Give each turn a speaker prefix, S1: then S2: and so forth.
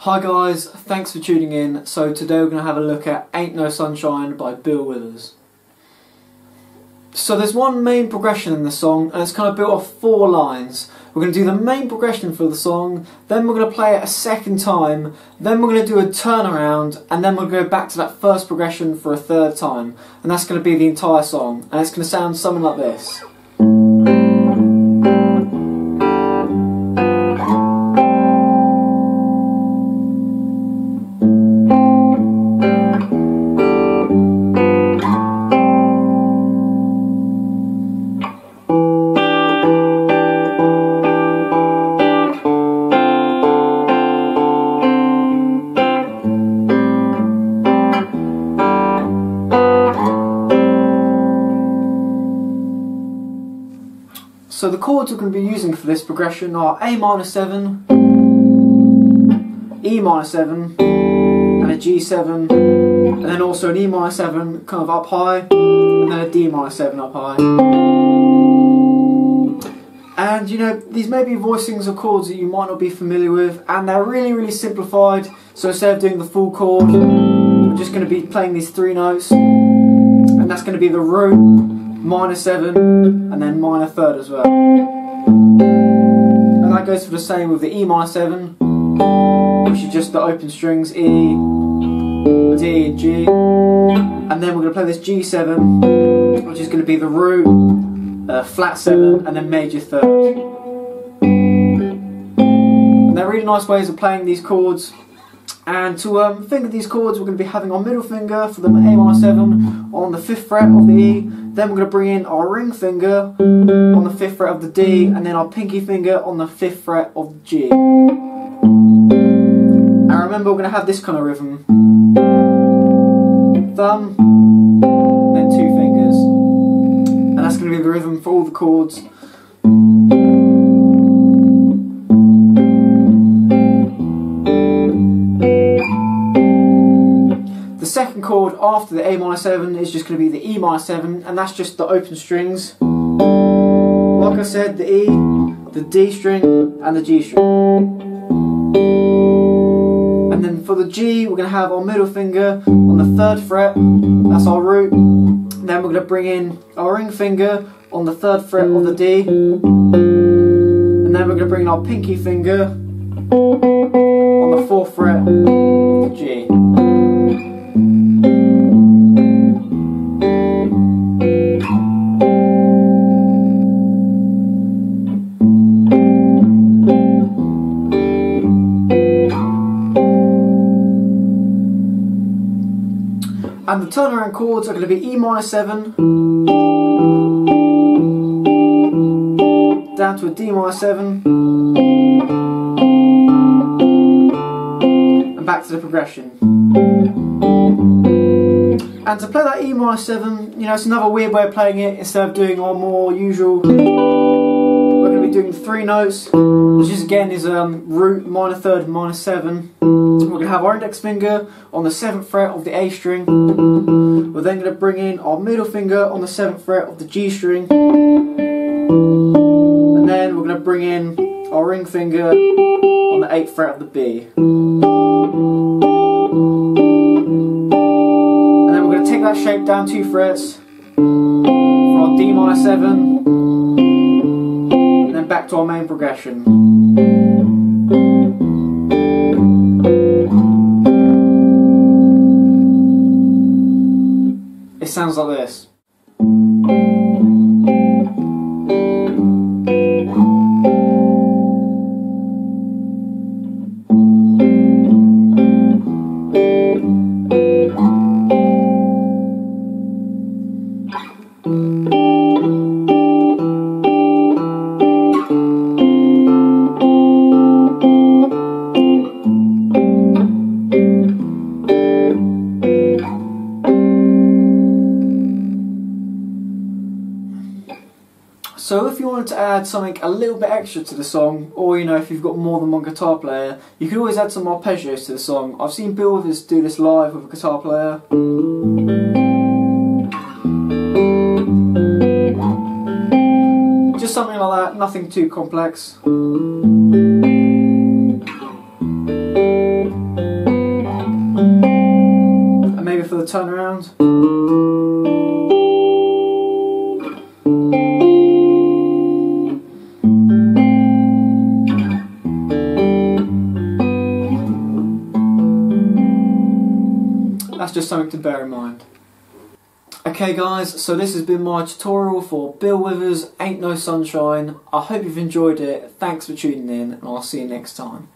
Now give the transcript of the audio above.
S1: Hi guys, thanks for tuning in. So today we're going to have a look at Ain't No Sunshine by Bill Withers. So there's one main progression in the song and it's kind of built off 4 lines. We're going to do the main progression for the song, then we're going to play it a second time, then we're going to do a turnaround, and then we'll go back to that first progression for a 3rd time. And that's going to be the entire song, and it's going to sound something like this. So the chords we're going to be using for this progression are A minor 7, E minor 7, and a G7, and then also an E minor 7 kind of up high, and then a D minor 7 up high. And you know, these may be voicings of chords that you might not be familiar with, and they're really simplified. So instead of doing the full chord, we're just going to be playing these 3 notes, and that's going to be the root, minor 7, and then minor 3rd as well. And that goes for the same with the E minor 7, which is just the open strings E, D, and G. And then we're going to play this G7, which is going to be the root, flat 7, and then major 3rd. And they're really nice ways of playing these chords. And to finger these chords, we're going to be having our middle finger for the A minor 7 on the 5th fret of the E. Then we're going to bring in our ring finger on the 5th fret of the D, and then our pinky finger on the 5th fret of the G. And remember, we're going to have this kind of rhythm: thumb, then 2 fingers, and that's going to be the rhythm for all the chords. The second chord after the A minor 7 is just going to be the E minor 7, and that's just the open strings. Like I said, the E, the D string, and the G string. And then for the G, we're going to have our middle finger on the 3rd fret, that's our root. Then we're going to bring in our ring finger on the 3rd fret of the D. And then we're going to bring in our pinky finger on the 4th fret of the G. And the turnaround chords are going to be E minor 7, down to a D minor 7, and back to the progression. And to play that E minor 7, you know, it's another weird way of playing it. Instead of doing our more usual, we're going to be doing 3 notes, which is again is root, minor 3rd, minor 7. We're going to have our index finger on the 7th fret of the A string. We're then going to bring in our middle finger on the 7th fret of the G string. And then we're going to bring in our ring finger on the 8th fret of the B. And then we're going to take that shape down 2 frets for our D minor 7. And then back to our main progression. It sounds like this. So if you wanted to add something a little bit extra to the song, or you know, if you've got more than one guitar player, you can always add some arpeggios to the song. I've seen Bill Withers do this live with a guitar player. Just something like that, nothing too complex. turn around. That's just something to bear in mind. Okay guys, so this has been my tutorial for Bill Withers' Ain't No Sunshine. I hope you've enjoyed it. Thanks for tuning in, and I'll see you next time.